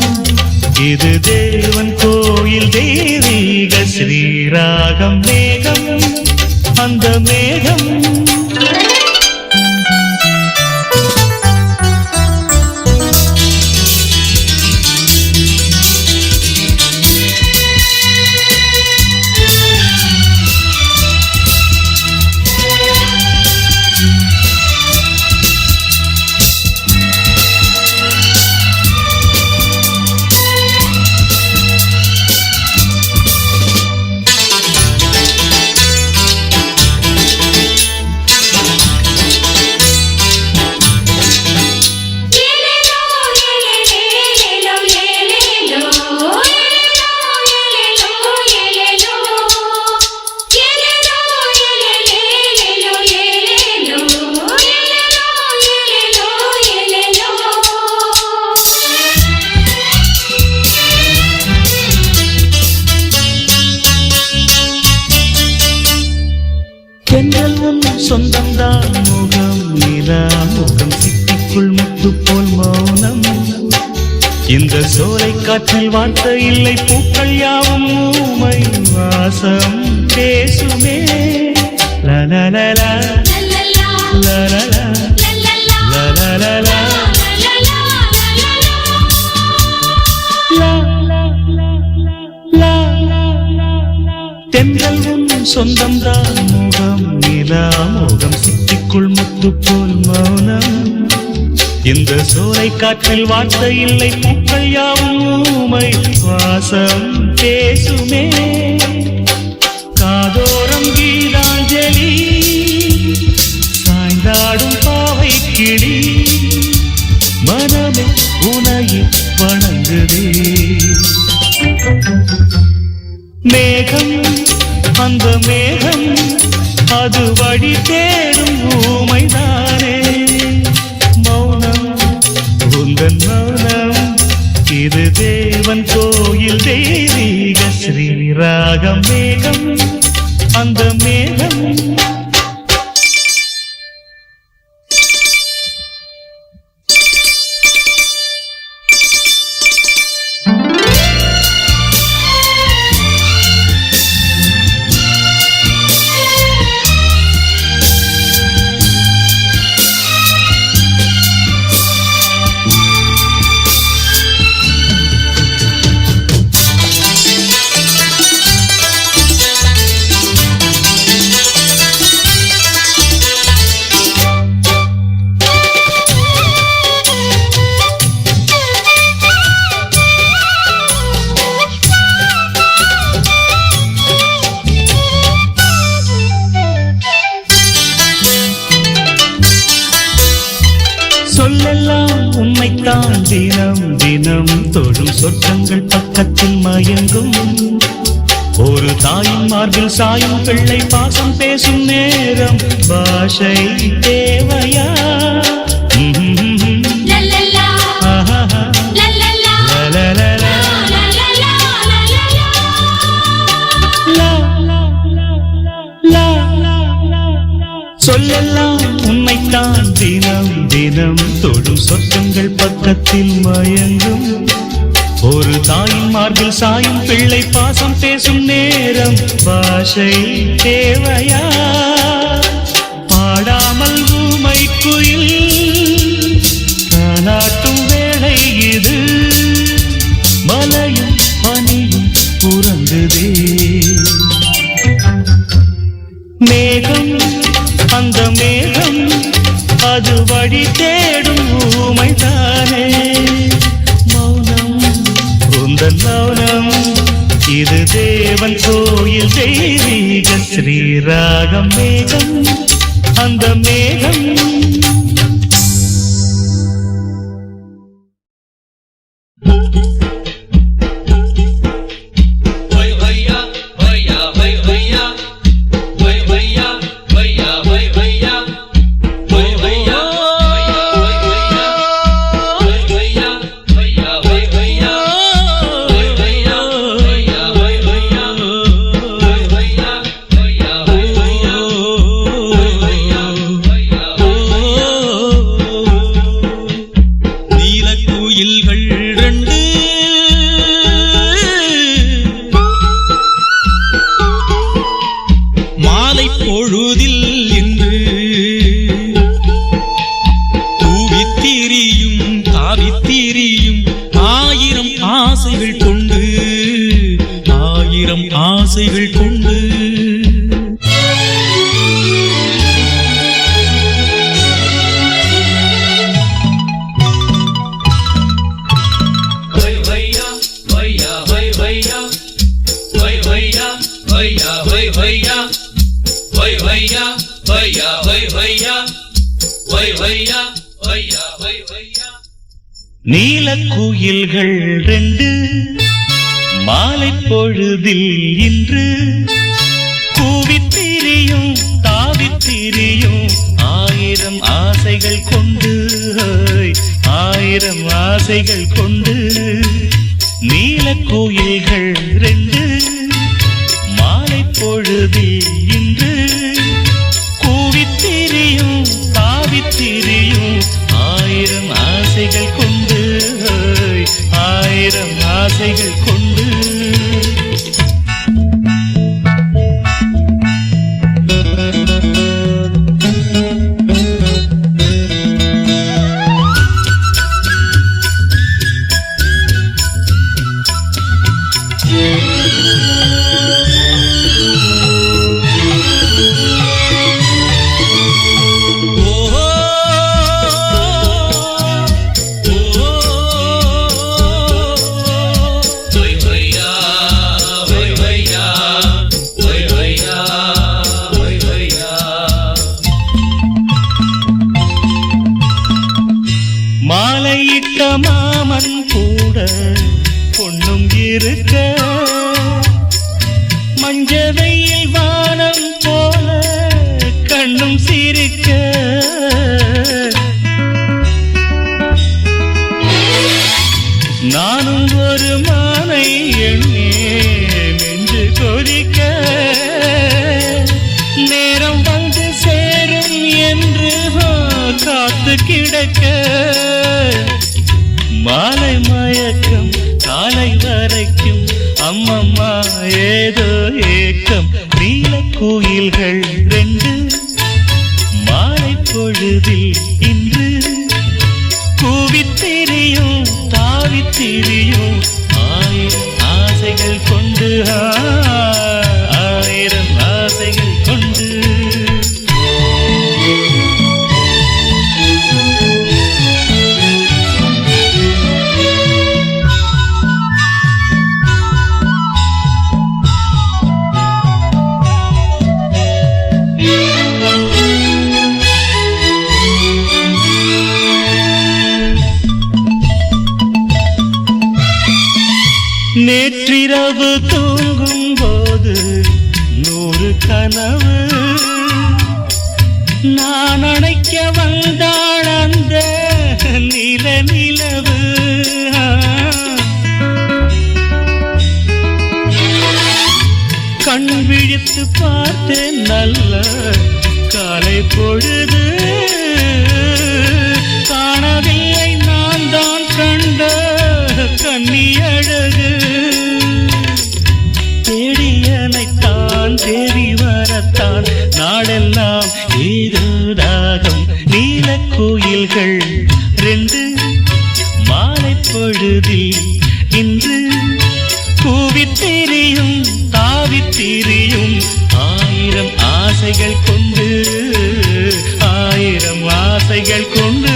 இது தேவன் கோயில் தெய்வீக ஸ்ரீராகம். மேகம் அந்த மேகம் சொந்தம்தான் முகம் நிலா முகம் சிட்டிக்குள் முத்து போல் மௌனம். இந்த சோலை காற்றில் வார்த்தை இல்லை பூக்கள் யாவும் ஊமை வாசம் பேசுமே. லலலலா லலலா லலலலா தென்றல் சொந்தம்தான் முகம் நிலா முகம் சிட்டிக்குள் முத்து போல் மௌனம். இந்த சோலை காற்றில் வார்த்தை இல்லை பூக்கள் யாவும் ஊமை வாசம் பேசுமே. காதோரம் கீதாஞ்சலி சாய்ந்தாடும் பாவை கிளி மனமே உனையை வணங்குதே. மேகம் அந்த மேகம் அது வழி தேடும் ஊமைதானே. மௌனம் உந்தன் மௌனம் இது தேவன் கோயில் தெய்வீக ஸ்ரீராகம். மேகம் அந்த மேகம் சொல்லெல்லாம் உண்மைத்தான் தினம் தினம் தொழும் சொற்றங்கள் பக்கத்தில் மயங்கும். ஒரு தாயின் மார்பில் சாயும் பிள்ளை பாசம் பேசும் நேரம் பாஷை தேவையா? சொல்லெல்லாம் உண்மைத்தான் தினம் தினம் தொடும் சொற்றங்கள் பக்கத்தில் மயங்கும். ஒரு தாயின் மார்பில் சாயும் பிள்ளை பாசம் பேசும் நேரம் பாஷை தேவையா? பாடாமல் ஊமை குயில் தாலாட்டும் வேளை இது மலையும் பனியும் உறங்குதே. மேகம் அந்த மேகம் அது வழி தேடும் ஊமைதானே. மௌனம் உந்தன் மௌனம் இது தேவன் கோயில் தெய்வீக ஸ்ரீராகம். மேகம் அந்த மேகம் hoya hoya hoya hoya நீலக்குயில்கள் ரெண்டு மாலை பொழுதில் இன்று கூவித்திரியும் தாவித்திரியும் ஆயிரம் ஆசைகள் கொண்டு ஆயிரம் ஆசைகள் கொண்டு நீலக்குயில்கள் ரெண்டு மாலை பொழுதில் இன்று கூவித்திரியும் தாவித்திரியும் ஆயிரம் ஆசைகள் கொண்டு ஆயிரம் ஆசைகள் கொண்டு மாலையிட்ட மாமன் கூட பொண்ணும் இருக்க மஞ்சளையில் வானம் போல கண்ணும் சிரிக்க நானும் ஒரு மானை எண்ணே நெஞ்சு கொதிக்க நேரம் வந்து சேரும் என்று காத்து கிடக்க மாலை மயக்கம் காலை வரைக்கும் அம்மம்மா ஏதோ ஏக்கம் நீலக்குயில்கள் ரெண்டு மாலை பொழுதில் இன்று கூவித்திரியும் தாவித்திரியும் ஆயிரம் ஆசைகள் கொண்டு ஆயிரம் ஆசைகள் கொண்டு நேற்றிரவு தூங்கும் போது 100 கனவு நான் அணைக்க வந்தாள் அந்த நிலவு கண் விழித்து பார்த்தேன் நல்ல காலை பொழுது காணவில்லை நான் தான் கண்ட கண்ணி அழகு தேடியனைத்தான் தேடி வரத்தான் நாடெல்லாம் ஏதோ தாகம் நீலக்குயில்கள் ரெண்டு மாலை பொழுதில் இன்று கூவித்திரியும் தாவித்திரியும் ஆயிரம் ஆசைகள் கொண்டு ஆயிரம் ஆசைகள் கொண்டு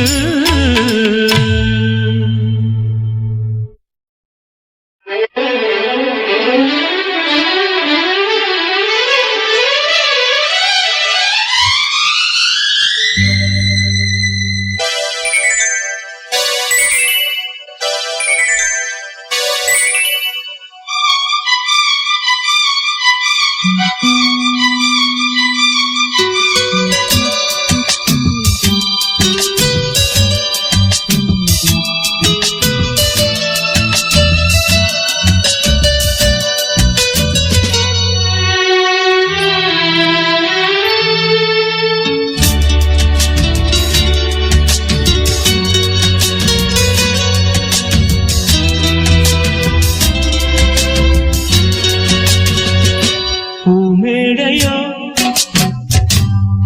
பூமேடையோ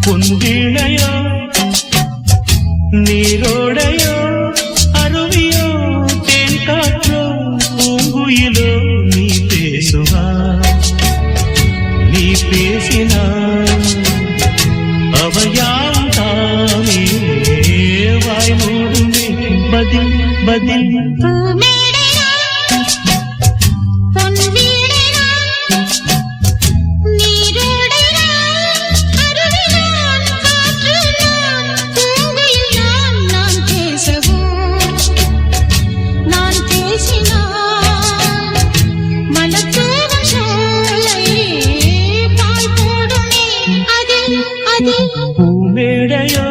பொன்வீணையோ நீரோடையோ அருவியோ தேன் காற்றோ பூங்குயிலோ நீ பேசுவா நீ பேசினாய் அவையாம் தாமே வாய் மூடுமே பதில் பதில் நீரோடையா அருவிதான் காற்று நான் பூங்குயில் பூமேடையோ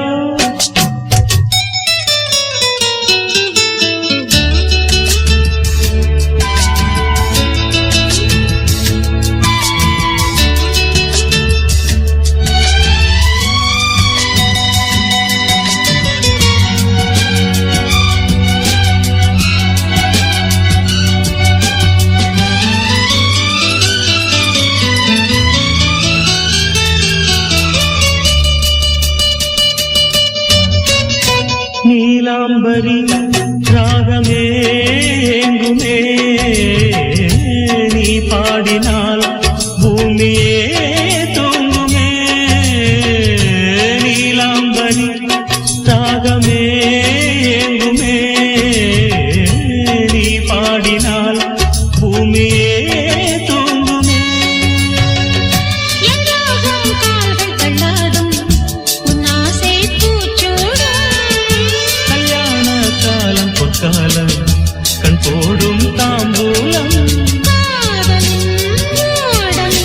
நீலாம்பரி ராகமே எங்குமே நீ பாடினால் பூமியே தூங்குமே நீலாம்பரி ராகமே எங்குமே நீ பாடினால் பூமியே தூங்குமே எங்காகும் கால்கள் தள்ளாடும் உன் ஆசை பூச்சூடும் கல்யாண காலம் பொற்காலம் கண் போடும் தாம்பூலம் காதலின் ஓடமே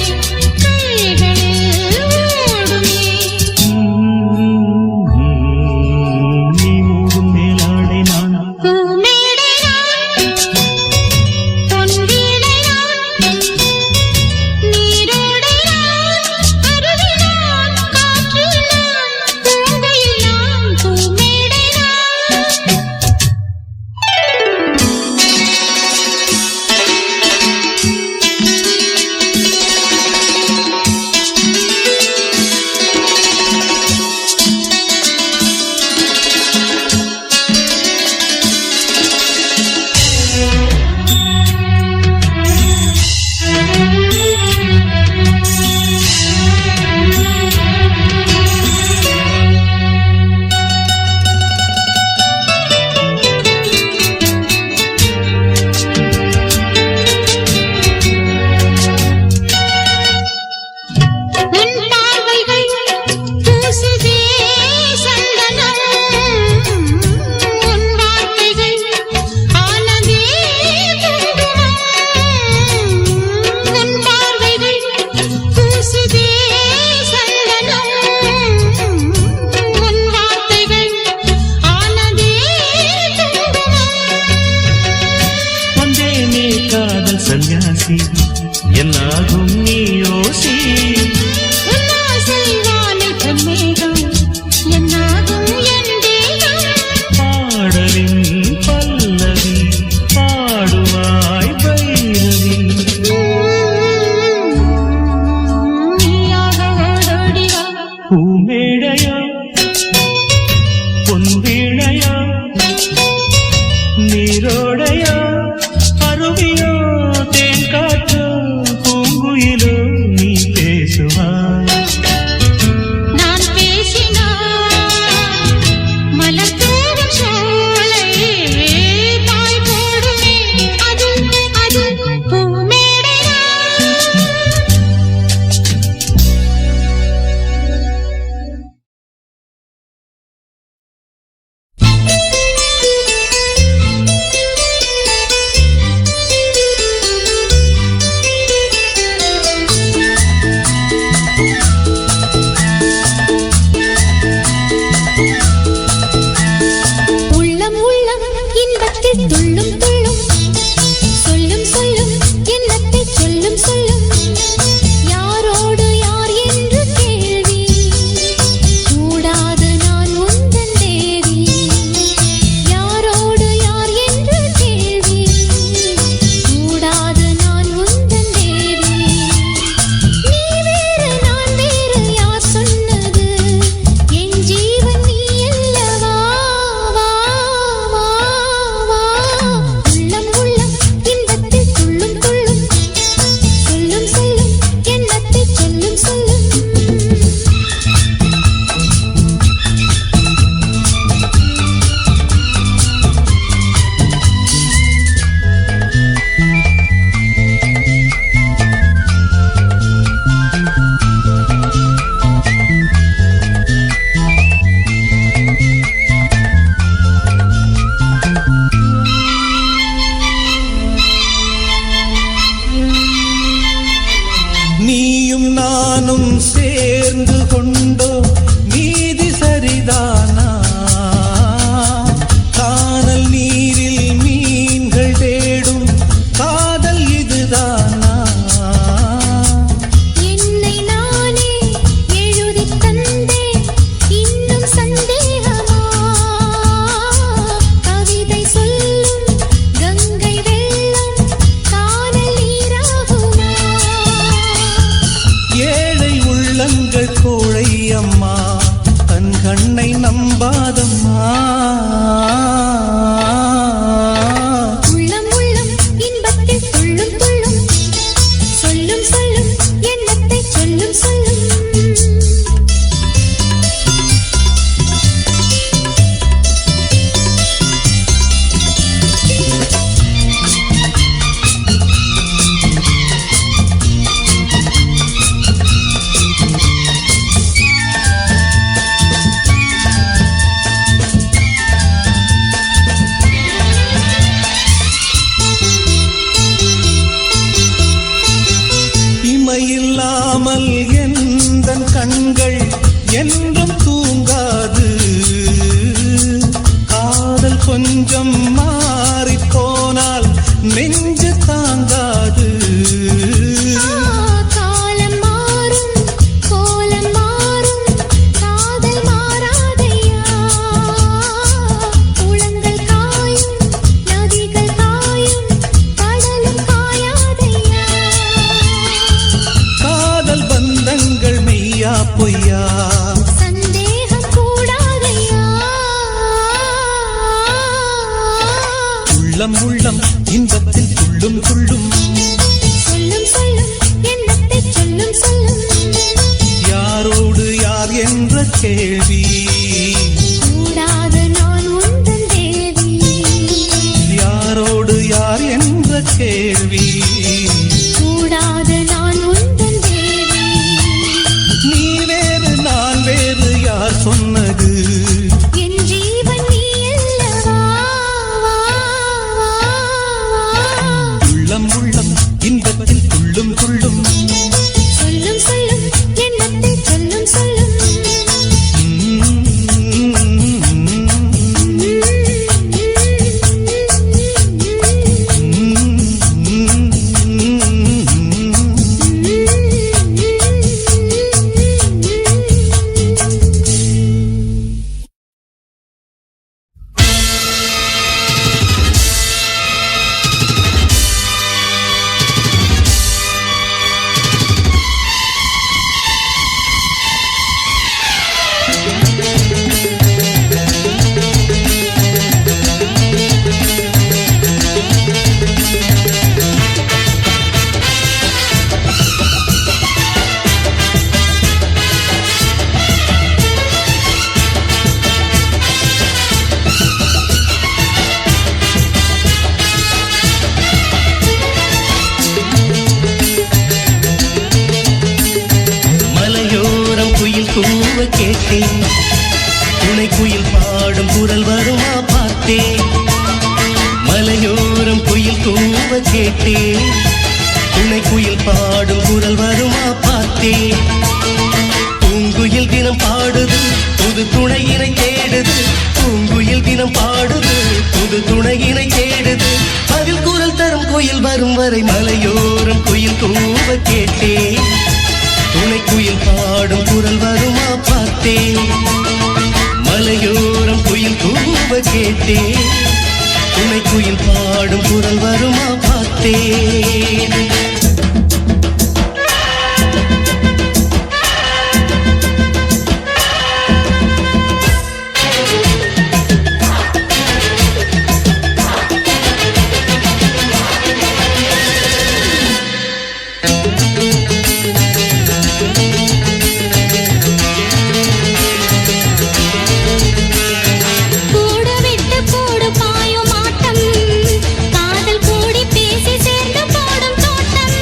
கண்ணை நம்பாதம்மா. உள்ளம் உள்ளம் இன்பத்தில் துள்ளும் துள்ளும், சொல்லும் சொல்லும் எண்ணத்தை சொல்லும் சொல்லும். இமையில்லாமல் எந்தன் கண்கள் என்றும் தூங்காது. காதல் கொஞ்சம் மாறி போனால் நெஞ்சு தாங்காது. காலம் மாறும் கோலம் மாறும், காதல் மாறாதையா. குளங்கள் காயும் நதிகள் காயும், கடலும் காயாதையா. காதல் பந்தங்கள் மெய்யா பொய்யா, சந்தேகம் கூடாதையா. உள்ளம் உள்ளம் இன்பத்தில் துள்ளும் துள்ளும், சொல்லும் சொல்லும் எண்ணத்தை சொல்லும் சொல்லும். யாரோடு யார் என்ற கேள்வி, கூடாது நான் உந்தன் தேவி. யாரோடு யார் என்ற கேள்வி. கூடாது நான் உந்தன் தேவி. நீ வேறு நான் வேறு யார் சொன்னது. என் ஜீவன் நீ அல்லவா. உள்ளம் உள்ளம் இன்பத்தில் துள்ளும் துள்ளும், சொல்லும் சொல்லும் எண்ணத்தை சொல்லும் சொல்லும். மலையோரம் குயில் கூவ கேட்டேன், துணை குயில் பாடும் குரல் வருமா பார்த்தேன். மலையோரம் குயில் கூவ கேட்டேன், துணை குயில் பாடும் குரல் வருமா பார்த்தேன். பூங்குயில் தினம் பாடுது புது துணையினை தேடுது. பூங்குயில் தினம் பாடுது புது துணையினை தேடுது. அதில் குரல் தரும் குயில் வரும் வரை மலையோரம் குயில் கூவ கேட்டேன், துணை குயில் பாடும் குரல் வருமா பார்த்தேன். மலையோரம் குயில் கூவ கேட்டேன், துணை குயில் பாடும் குரல் வருமா பார்த்தேன். கூடு விட்டு கூடு பாயும் ஆட்டம், காதல் கூடி பேசி சேர்ந்து போடும் தோட்டம்.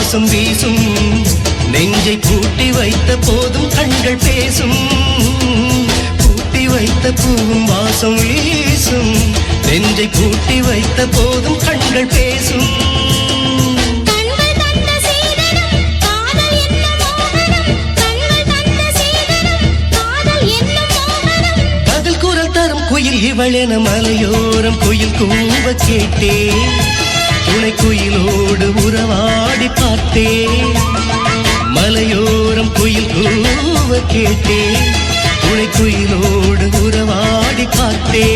வாசம் வீசும் நெஞ்சை பூட்டி வைத்த போதும் கண்கள் பேசும் பூட்டி வைத்த பூவும் வாசம் வீசும் நெஞ்சை பூட்டி வைத்த போதும் கண்கள் பேசும் கண்கள் தந்த சீதனம் காதல் என்ன மோகனம் கண்கள் தந்த சீதனம் காதல் என்ன மோகனம் பதில் குரல் தரும் குயில் இவளென மலையோரம் குயில் கூவ கேட்டே துணை குயிலோடு உறவாடி பார்த்தே மலையோரம் குயில் கூவ கேட்டே துணை குயிலோடு உறவாடி பார்த்தே